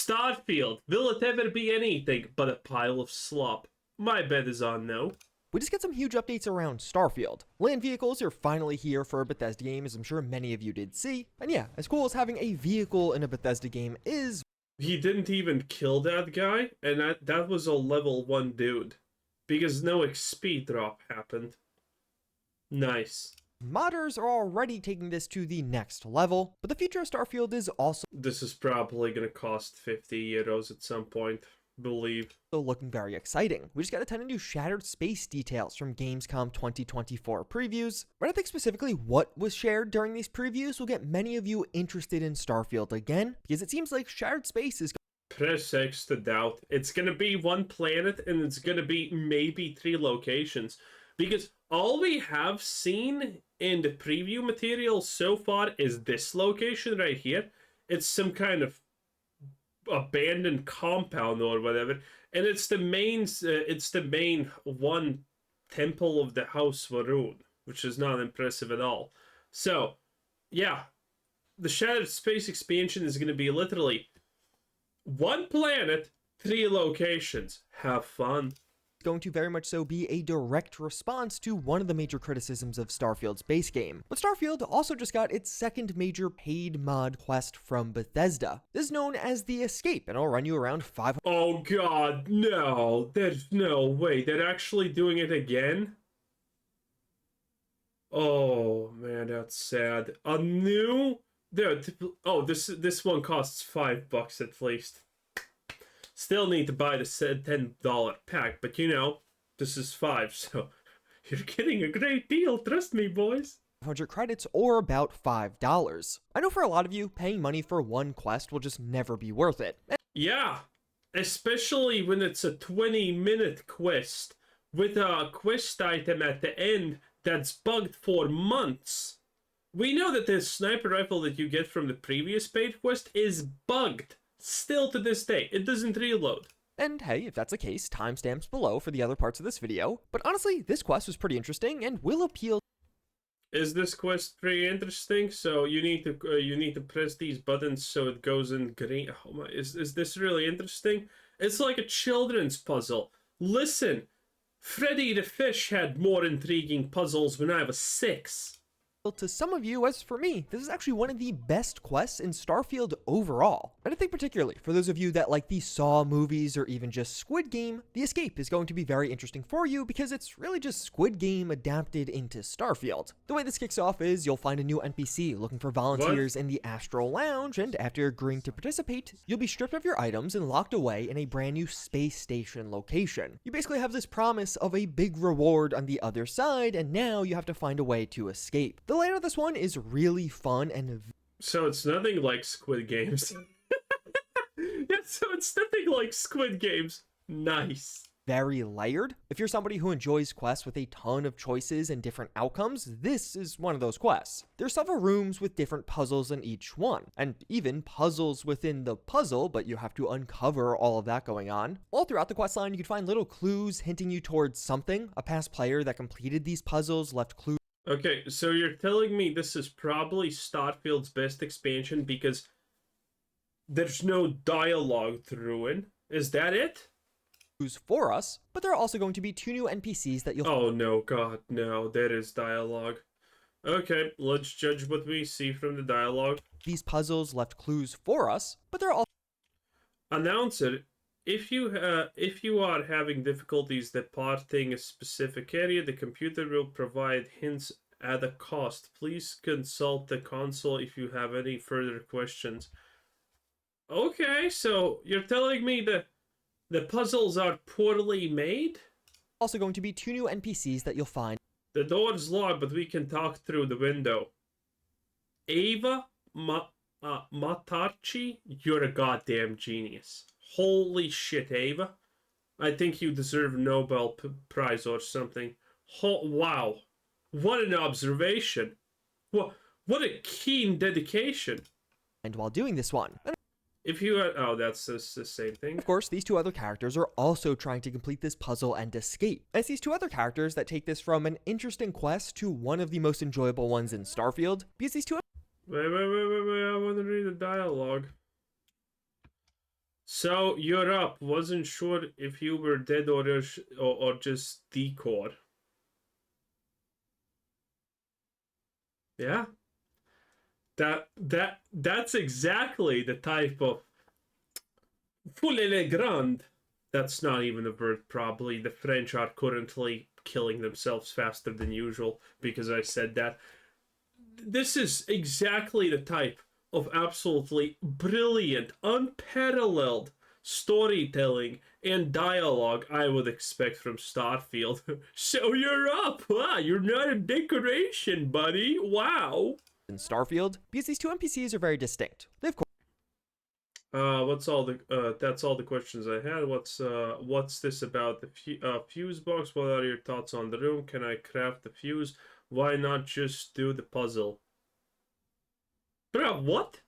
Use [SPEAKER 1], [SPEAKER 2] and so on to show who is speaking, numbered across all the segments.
[SPEAKER 1] Starfield. Will it ever be anything but a pile of slop? My bet is on no.
[SPEAKER 2] We just get some huge updates around Starfield. Land vehicles are finally here for a Bethesda game, as I'm sure many of you did see. And yeah, as cool as having a vehicle in a Bethesda game is...
[SPEAKER 1] He didn't even kill that guy, and that was a level 1 dude. Because no XP drop happened. Nice.
[SPEAKER 2] Modders are already taking this to the next level, but the future of Starfield is also
[SPEAKER 1] This is probably gonna cost 50 euros at some point, believe.
[SPEAKER 2] looking very exciting. We just got a ton of new Shattered Space details from Gamescom 2024 previews, but I think specifically what was shared during these previews will get many of you interested in Starfield again, because it seems like Shattered Space is...
[SPEAKER 1] Press X to doubt. It's gonna be one planet, and it's gonna be maybe 3 locations. Because all we have seen in the preview material so far is this location right here. It's some kind of abandoned compound or whatever, and it's the main one temple of the House Varun, which is not impressive at all. So, yeah, the Shattered Space expansion is going to be literally 1 planet, 3 locations. Have fun.
[SPEAKER 2] going to very much so be a direct response to one of the major criticisms of Starfield's base game. But Starfield also just got its second major paid mod quest from Bethesda. This is known as the Escape, and it'll run you around 500.
[SPEAKER 1] Oh god, no. There's no way. They're actually doing it again? Oh man, that's sad. A new... Oh, this one costs $5 at least. Still need to buy the $10 pack, but you know, this is 5, so you're getting a great deal, trust me, boys.
[SPEAKER 2] 500 credits, or about $5. I know for a lot of you, paying money for one quest will just never be worth it.
[SPEAKER 1] Yeah, especially when it's a 20-minute quest with a quest item at the end that's bugged for months. We know that the sniper rifle that you get from the previous paid quest is bugged. Still to this day, it doesn't reload.
[SPEAKER 2] And hey, if that's the case, timestamps below for the other parts of this video. But honestly, this quest was pretty interesting and will appeal.
[SPEAKER 1] Is this quest pretty interesting? So you need to press these buttons so it goes in green. Oh my, is this really interesting? It's like a children's puzzle. Listen, Freddy the Fish had more intriguing puzzles when I was 6.
[SPEAKER 2] To some of you, as for me, this is actually one of the best quests in Starfield overall. And I think particularly for those of you that like the Saw movies or even just Squid Game, the Escape is going to be very interesting for you because it's really just Squid Game adapted into Starfield. The way this kicks off is you'll find a new NPC looking for volunteers in the Astral Lounge, and after agreeing to participate, you'll be stripped of your items and locked away in a brand new space station location. You basically have this promise of a big reward on the other side, and now you have to find a way to escape. The layout of this one is really fun and...
[SPEAKER 1] So it's nothing like Squid Games. Yeah, so it's nothing like Squid Games. Nice.
[SPEAKER 2] Very layered. If you're somebody who enjoys quests with a ton of choices and different outcomes, this is one of those quests. There's several rooms with different puzzles in each one, and even puzzles within the puzzle, but you have to uncover all of that going on. All throughout the questline, you can find little clues hinting you towards something. A past player that completed these puzzles left clues.
[SPEAKER 1] Okay, so you're telling me this is probably Starfield's best expansion because there's no dialogue through it? Is that it?
[SPEAKER 2] For us, but there are also going to be 2 new NPCs that you'll...
[SPEAKER 1] Oh no, god, no, there is dialogue. Okay, let's judge what we see from the dialogue.
[SPEAKER 2] These puzzles left clues for us, but there are also...
[SPEAKER 1] Announcer, if you are having difficulties departing a specific area, the computer will provide hints at a cost. Please consult the console if you have any further questions. Okay, so you're telling me that the puzzles are poorly made?
[SPEAKER 2] Also going to be 2 new NPCs that you'll find.
[SPEAKER 1] The door's locked, but we can talk through the window. Ava Matarchi, you're a goddamn genius. Holy shit, Ava. I think you deserve a Nobel Prize or something. Wow. What an observation. What a keen dedication.
[SPEAKER 2] And while doing this one...
[SPEAKER 1] If you had... Oh, that's the same thing.
[SPEAKER 2] Of course, these 2 other characters are also trying to complete this puzzle and escape. And it's these 2 other characters that take this from an interesting quest to one of the most enjoyable ones in Starfield, because these 2...
[SPEAKER 1] Wait, I want to read the dialogue. So you're up. Wasn't sure if you were dead or just decor. Yeah. That's exactly the type of poulet le grand. That's not even a word. Probably the French are currently killing themselves faster than usual because I said that. This is exactly the type of absolutely brilliant, unparalleled storytelling and dialogue I would expect from Starfield. So you're up. Wow, you're not a decoration, buddy. Wow.
[SPEAKER 2] In Starfield, because these two NPCs are very distinct. They of course
[SPEAKER 1] What's all the that's all the questions I had. What's this about the fuse box? What are your thoughts on the room? Can I craft the fuse? Why not just do the puzzle? Bro, what?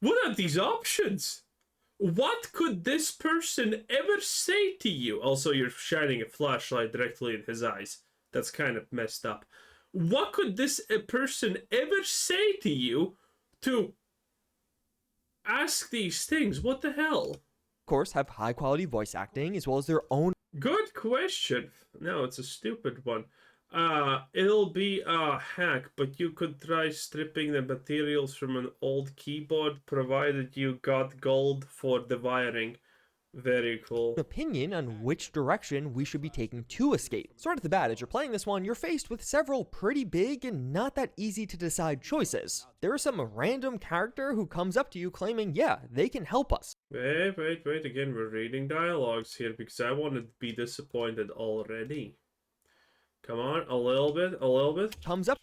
[SPEAKER 1] What are these options? What could this person ever say to you? Also, you're shining a flashlight directly in his eyes. That's kind of messed up. What could this person ever say to you to ask these things? What the hell?
[SPEAKER 2] have high quality voice acting as well as their own
[SPEAKER 1] Good question. No, it's a stupid one. It'll be a hack, but you could try stripping the materials from an old keyboard, provided you got gold for the wiring. Very cool.
[SPEAKER 2] opinion on which direction we should be taking to escape. So right off the bat, as you're playing this one, you're faced with several pretty big and not that easy to decide choices. There is some random character who comes up to you claiming, yeah, they can help us.
[SPEAKER 1] Wait. Again, we're reading dialogues here because I want to be disappointed already. Come on, a little bit.
[SPEAKER 2] Comes up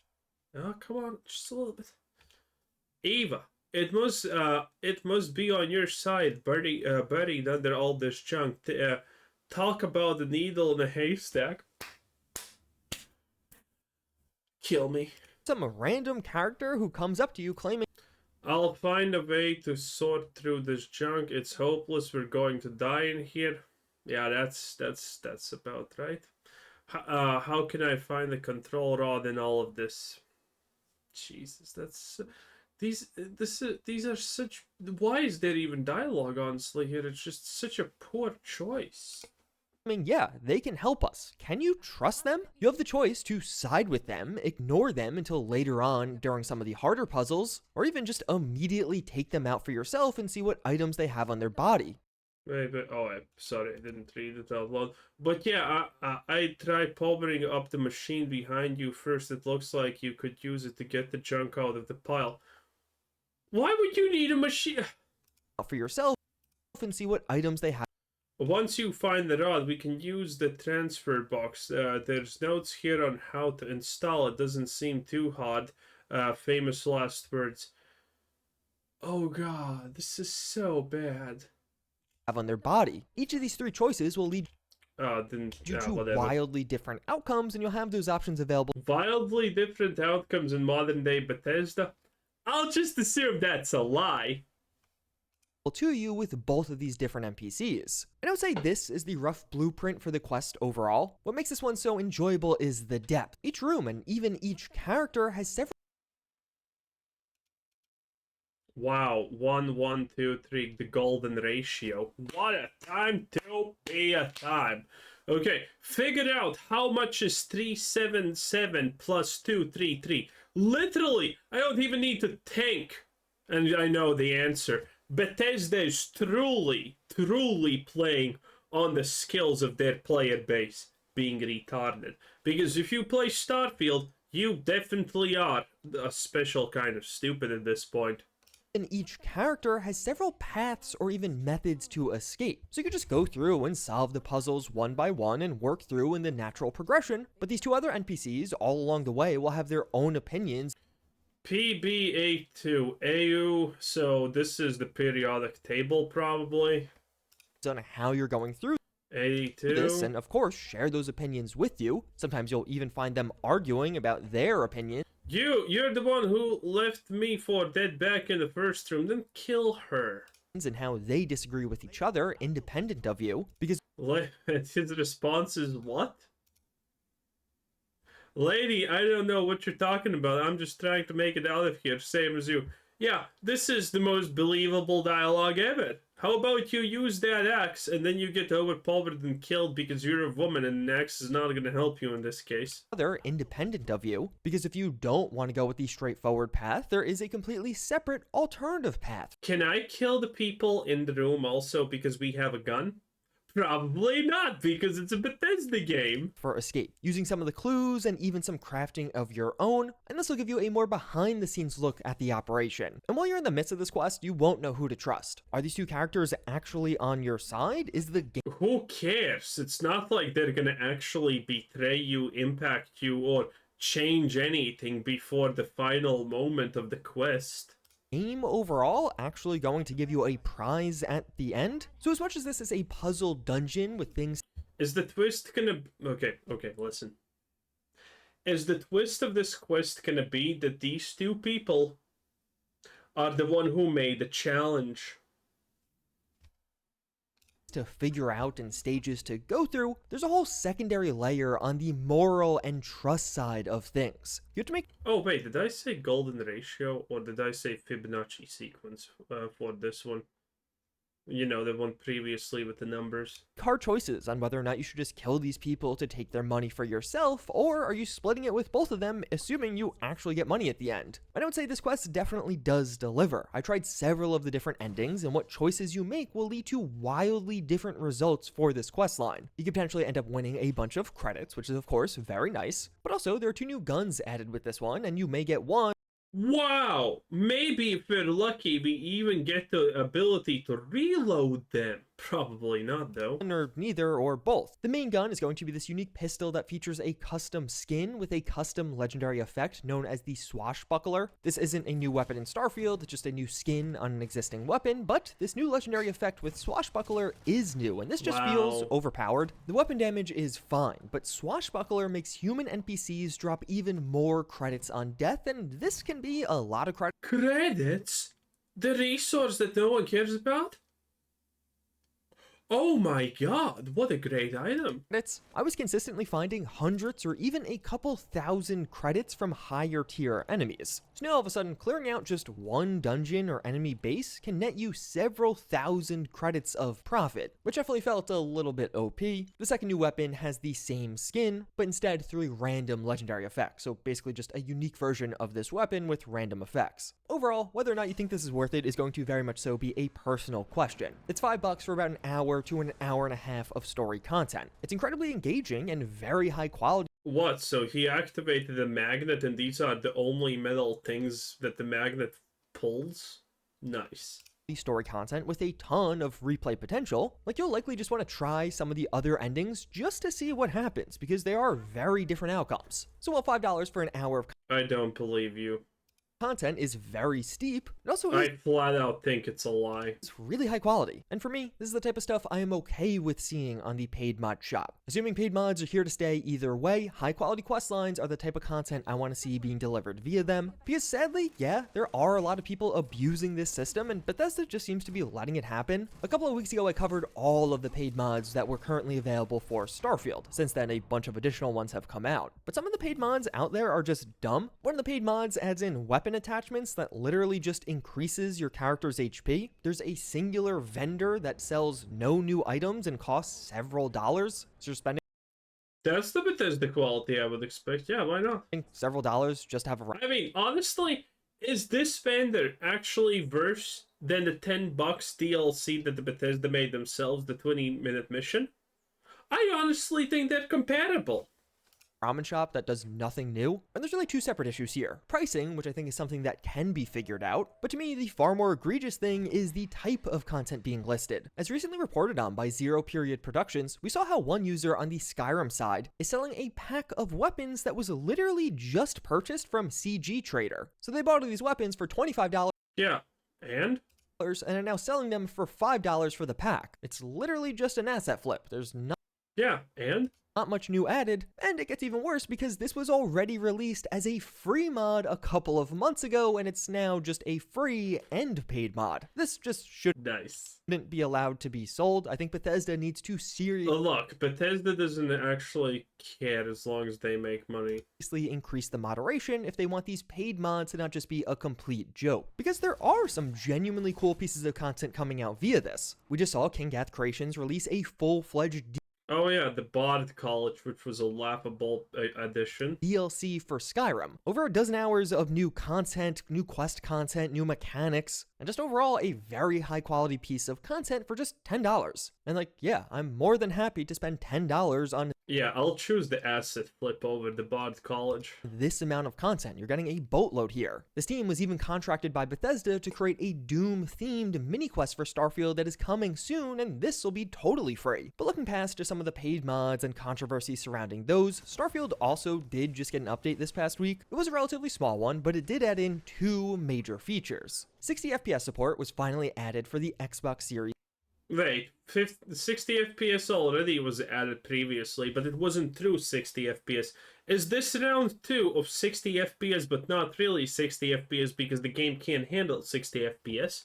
[SPEAKER 1] Oh, come on, just a little bit. Eva, it must be on your side, buried under all this junk. Talk about the needle in a haystack. Kill me.
[SPEAKER 2] some random character who comes up to you claiming,
[SPEAKER 1] I'll find a way to sort through this junk. It's hopeless. We're going to die in here. Yeah, that's about right. How can I find the control rod in all of this? Jesus, these are such. Why is there even dialogue? Honestly, here it's just such a poor choice.
[SPEAKER 2] yeah, they can help us. Can you trust them? You have the choice to side with them, ignore them until later on during some of the harder puzzles, or even just immediately take them out for yourself and see what items they have on their body.
[SPEAKER 1] Wait, sorry, I didn't read it out loud. But yeah, I tried powering up the machine behind you first. It looks like you could use it to get the junk out of the pile. Why would you need a machine?
[SPEAKER 2] For yourself and see what items they have.
[SPEAKER 1] Once you find the rod, we can use the transfer box. There's notes here on how to install it. Doesn't seem too hard. Famous last words. Oh god, this is so bad.
[SPEAKER 2] Have on their body. Each of these three choices will lead you to
[SPEAKER 1] whatever.
[SPEAKER 2] wildly different outcomes, and you'll have those options available
[SPEAKER 1] Wildly different outcomes in modern day Bethesda? I'll just assume that's a lie.
[SPEAKER 2] to you with both of these different NPCs. And I would say this is the rough blueprint for the quest overall. What makes this one so enjoyable is the depth. Each room and even each character has several
[SPEAKER 1] Wow, 1, 1, 2, 3, the golden ratio. What a time to be a time. Okay, figure out how much is 377 plus 233. Literally, I don't even need to think. And I know the answer. Bethesda is truly playing on the skills of their player base being retarded. Because if you play Starfield, you definitely are a special kind of stupid at this point.
[SPEAKER 2] and each character has several paths or even methods to escape. So you could just go through and solve the puzzles one by one and work through in the natural progression, but these two other NPCs all along the way will have their own opinions.
[SPEAKER 1] PB82AU, so this is the periodic table probably.
[SPEAKER 2] On how you're going through
[SPEAKER 1] 82.
[SPEAKER 2] this, and of course, share those opinions with you. Sometimes you'll even find them arguing about their opinion.
[SPEAKER 1] You're the one who left me for dead back in the first room, then kill her.
[SPEAKER 2] And how they disagree with each other independent of you, because
[SPEAKER 1] His response is what? Lady, I don't know what you're talking about. I'm just trying to make it out of here, same as you. Yeah, this is the most believable dialogue ever. How about you use that axe and then you get overpowered and killed because you're a woman and an axe is not going to help you in this case?
[SPEAKER 2] Other independent of you, because if you don't want to go with the straightforward path, there is a completely separate alternative path.
[SPEAKER 1] Can I kill the people in the room also because we have a gun? Probably not, because it's a Bethesda game.
[SPEAKER 2] For escape, using some of the clues and even some crafting of your own, and this will give you a more behind the scenes look at the operation. And while you're in the midst of this quest, you won't know who to trust. Are these two characters actually on your side? Is the game
[SPEAKER 1] Who cares? It's not like they're gonna actually betray you, impact you, or change anything before the final moment of the quest.
[SPEAKER 2] overall actually going to give you a prize at the end? So as much as this is a puzzle dungeon with things
[SPEAKER 1] Is the twist gonna... Okay, listen. Is the twist of this quest gonna be that these two people are the one who made the challenge?
[SPEAKER 2] to figure out and stages to go through, there's a whole secondary layer on the moral and trust side of things. You have to make
[SPEAKER 1] Oh, wait, did I say golden ratio or did I say Fibonacci sequence for this one? You know, the one previously with the numbers.
[SPEAKER 2] hard choices on whether or not you should just kill these people to take their money for yourself, or are you splitting it with both of them, assuming you actually get money at the end. I would say this quest definitely does deliver. I tried several of the different endings, and what choices you make will lead to wildly different results for this quest line. You could potentially end up winning a bunch of credits, which is of course very nice, but also there are 2 new guns added with this one, and you may get one
[SPEAKER 1] Wow! Maybe if we're lucky, we even get the ability to reload them. Probably not, though.
[SPEAKER 2] or neither or both. The main gun is going to be this unique pistol that features a custom skin with a custom legendary effect known as the Swashbuckler. This isn't a new weapon in Starfield, it's just a new skin on an existing weapon, but this new legendary effect with Swashbuckler is new, and this just feels overpowered. The weapon damage is fine, but Swashbuckler makes human NPCs drop even more credits on death, and this can be a lot of credits.
[SPEAKER 1] Credits? The resource that no one cares about? Oh my god, what a great item.
[SPEAKER 2] I was consistently finding hundreds or even a couple thousand credits from higher tier enemies. So now all of a sudden, clearing out just one dungeon or enemy base can net you several thousand credits of profit, which definitely felt a little bit OP. The second new weapon has the same skin, but instead 3 random legendary effects, so basically just a unique version of this weapon with random effects. Overall, whether or not you think this is worth it is going to very much so be a personal question. It's $5 for about an hour to an hour and a half of story content. It's incredibly engaging and very high quality.
[SPEAKER 1] What, so he activated a magnet and these are the only metal things that the magnet pulls? Nice.
[SPEAKER 2] Story content with a ton of replay potential. Like, you'll likely just want to try some of the other endings just to see what happens, because they are very different outcomes. So while $5 for an hour of
[SPEAKER 1] I don't believe you.
[SPEAKER 2] content is very steep, it also
[SPEAKER 1] I flat out think it's a lie.
[SPEAKER 2] it's really high quality. And for me, this is the type of stuff I am okay with seeing on the paid mod shop. Assuming paid mods are here to stay either way, high quality quest lines are the type of content I want to see being delivered via them. Because sadly, yeah, there are a lot of people abusing this system, and Bethesda just seems to be letting it happen. A couple of weeks ago, I covered all of the paid mods that were currently available for Starfield. Since then, a bunch of additional ones have come out. But some of the paid mods out there are just dumb. One of the paid mods adds in weapon attachments that literally just increases your character's HP. There's a singular vendor that sells no new items and costs several dollars. So you're spending
[SPEAKER 1] That's the Bethesda quality I would expect. Yeah, why not?
[SPEAKER 2] several dollars just to have a
[SPEAKER 1] I mean, honestly, is this vendor actually worse than the $10 DLC that the Bethesda made themselves, the 20-minute mission? I honestly think they're comparable.
[SPEAKER 2] ramen shop that does nothing new. And there's really 2 separate issues here. Pricing, which I think is something that can be figured out, but to me the far more egregious thing is the type of content being listed. As recently reported on by Zero Period Productions, we saw how one user on the Skyrim side is selling a pack of weapons that was literally just purchased from CG Trader. So they bought all these weapons for $25
[SPEAKER 1] Yeah, and?
[SPEAKER 2] and are now selling them for $5 for the pack. It's literally just an asset flip. There's no
[SPEAKER 1] Yeah, and?
[SPEAKER 2] Not much new added, and it gets even worse because this was already released as a free mod a couple of months ago, and it's now just a free and paid mod. This just
[SPEAKER 1] Nice.
[SPEAKER 2] shouldn't be allowed to be sold. I think Bethesda needs to seriously
[SPEAKER 1] Look, Bethesda doesn't actually care as long as they make money.
[SPEAKER 2] increase the moderation if they want these paid mods to not just be a complete joke. Because there are some genuinely cool pieces of content coming out via this. We just saw King Gath Creations release a full-fledged
[SPEAKER 1] Oh yeah, the Bard College, which was a laughable addition.
[SPEAKER 2] DLC for Skyrim. Over a dozen hours of new content, new quest content, new mechanics, and just overall a very high quality piece of content for just $10. And like, yeah, I'm more than happy to spend $10 on
[SPEAKER 1] Yeah, I'll choose the asset flip over the Bard College.
[SPEAKER 2] this amount of content. You're getting a boatload here. This team was even contracted by Bethesda to create a Doom-themed mini-quest for Starfield that is coming soon, and this will be totally free. But looking past just some of the paid mods and controversy surrounding those, Starfield also did just get an update this past week. It was a relatively small one, but it did add in two major features. 60 FPS support was finally added for the Xbox Series.
[SPEAKER 1] Wait, 60 FPS already was added previously, but it wasn't true 60 FPS. Is this round 2 of 60 FPS, but not really 60 FPS because the game can't handle 60 FPS?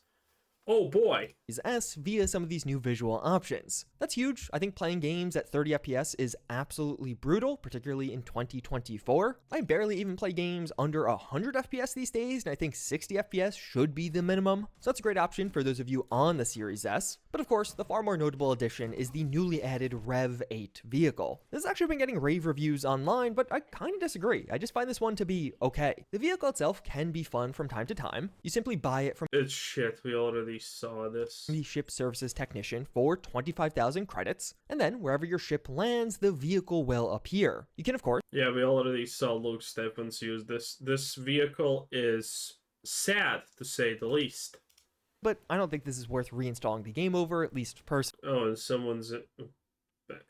[SPEAKER 1] Oh boy.
[SPEAKER 2] S via some of these new visual options. That's huge. I think playing games at 30 FPS is absolutely brutal, particularly in 2024. I barely even play games under 100 FPS these days, and I think 60 FPS should be the minimum. So that's a great option for those of you on the Series S. But of course, the far more notable addition is the newly added Rev 8 vehicle. This has actually been getting rave reviews online, but I kind of disagree. I just find this one to be okay. The vehicle itself can be fun from time to time. You simply buy it from
[SPEAKER 1] It's shit, we already saw this.
[SPEAKER 2] the ship services technician for 25,000 credits, and then wherever your ship lands, the vehicle will appear. You can, of course,
[SPEAKER 1] Yeah, we already saw Luke Stephens use this. This vehicle is sad, to say the least.
[SPEAKER 2] but I don't think this is worth reinstalling the game over, at least personally.
[SPEAKER 1] Oh, and someone's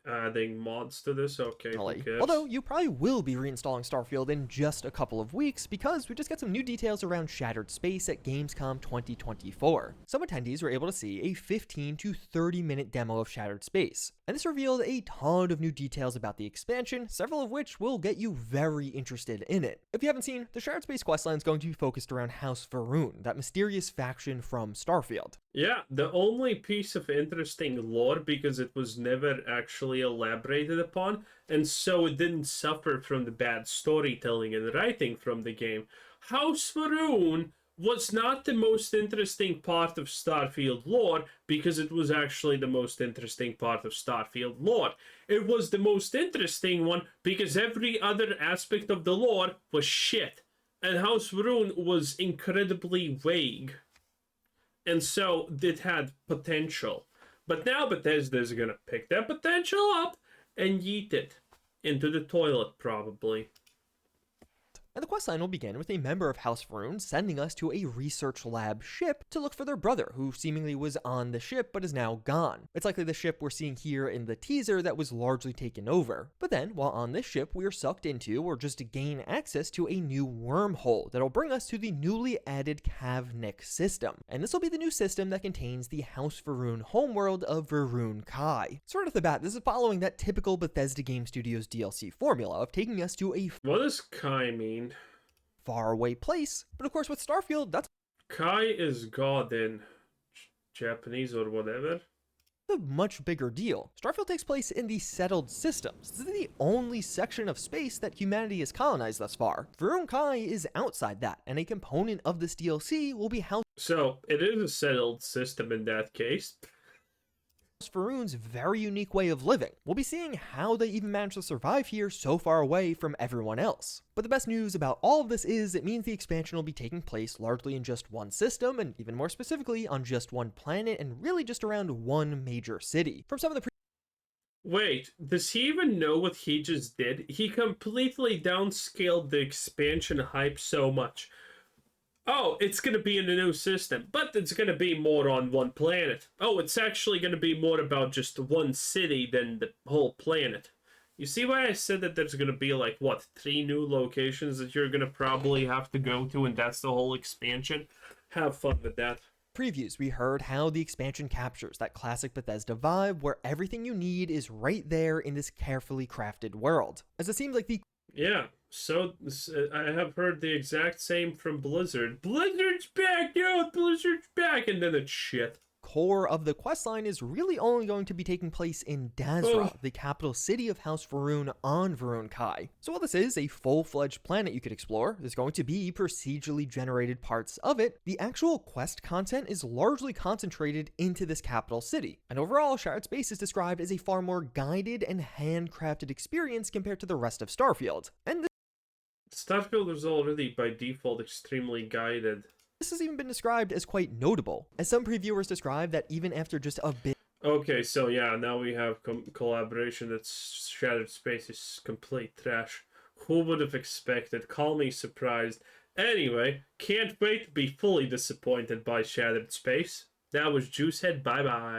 [SPEAKER 1] adding mods to this? Okay, who cares?
[SPEAKER 2] Although you probably will be reinstalling Starfield in just a couple of weeks because we just got some new details around Shattered Space at Gamescom 2024. Some attendees were able to see a 15 to 30 minute demo of Shattered Space, and this revealed a ton of new details about the expansion, several of which will get you very interested in it. If you haven't seen, the Shattered Space questline is going to be focused around House Va'ruun, that mysterious faction from Starfield.
[SPEAKER 1] Yeah, the only piece of interesting lore, because it was never actually elaborated upon, and so it didn't suffer from the bad storytelling and writing from the game. House Va'ruun was not the most interesting part of Starfield lore, because it was actually the most interesting part of Starfield lore. It was the most interesting one because every other aspect of the lore was shit, and House Va'ruun was incredibly vague. And so it had potential. But now Bethesda is going to pick that potential up and yeet it into the toilet, probably.
[SPEAKER 2] And the questline will begin with a member of House Va'ruun sending us to a research lab ship to look for their brother, who seemingly was on the ship but is now gone. It's likely the ship we're seeing here in the teaser that was largely taken over. But then, while on this ship, we are sucked into, or just to gain access to, a new wormhole that'll bring us to the newly added Kavnik system. And this will be the new system that contains the House Va'ruun homeworld of Va'ruun Kai. So right off the bat, this is following that typical Bethesda Game Studios DLC formula of taking us to a
[SPEAKER 1] What does Kai mean?
[SPEAKER 2] faraway place. But of course, with Starfield, that's
[SPEAKER 1] Kai is God in Japanese or whatever.
[SPEAKER 2] a much bigger deal. Starfield takes place in the settled systems. This is the only section of space that humanity has colonized thus far. Va'ruun Kai is outside that, and a component of this DLC will be House
[SPEAKER 1] So, it is a settled system in that case.
[SPEAKER 2] Va'ruun's very unique way of living. We'll be seeing how they even managed to survive here so far away from everyone else. But the best news about all of this is it means the expansion will be taking place largely in just one system, and even more specifically on just one planet, and really just around one major city. From some of the
[SPEAKER 1] Wait, does he even know what he just did? He completely downscaled the expansion hype so much. Oh, it's going to be in a new system, but it's going to be more on one planet. Oh, it's actually going to be more about just one city than the whole planet. You see why I said that there's going to be, like, what, 3 new locations that you're going to probably have to go to, and that's the whole expansion? Have fun with that.
[SPEAKER 2] Previews, we heard how the expansion captures that classic Bethesda vibe where everything you need is right there in this carefully crafted world. As it seems like the
[SPEAKER 1] Yeah, so I have heard the exact same from Blizzard. Blizzard's back, yo, Blizzard's back, and then it's shit.
[SPEAKER 2] core of the questline is really only going to be taking place in Dazra, the capital city of House Varun on Varun Kai. So while this is a full-fledged planet you could explore, there's going to be procedurally generated parts of it, the actual quest content is largely concentrated into this capital city. And overall, Shattered Space is described as a far more guided and handcrafted experience compared to the rest of Starfield. And
[SPEAKER 1] Starfield is already by default extremely guided.
[SPEAKER 2] this has even been described as quite notable, as some previewers describe that even after just a bit.
[SPEAKER 1] Okay, so yeah, now we have collaboration. That's Shattered Space is complete trash. Who would have expected? Call me surprised. Anyway, can't wait to be fully disappointed by Shattered Space. That was Juicehead. Bye bye.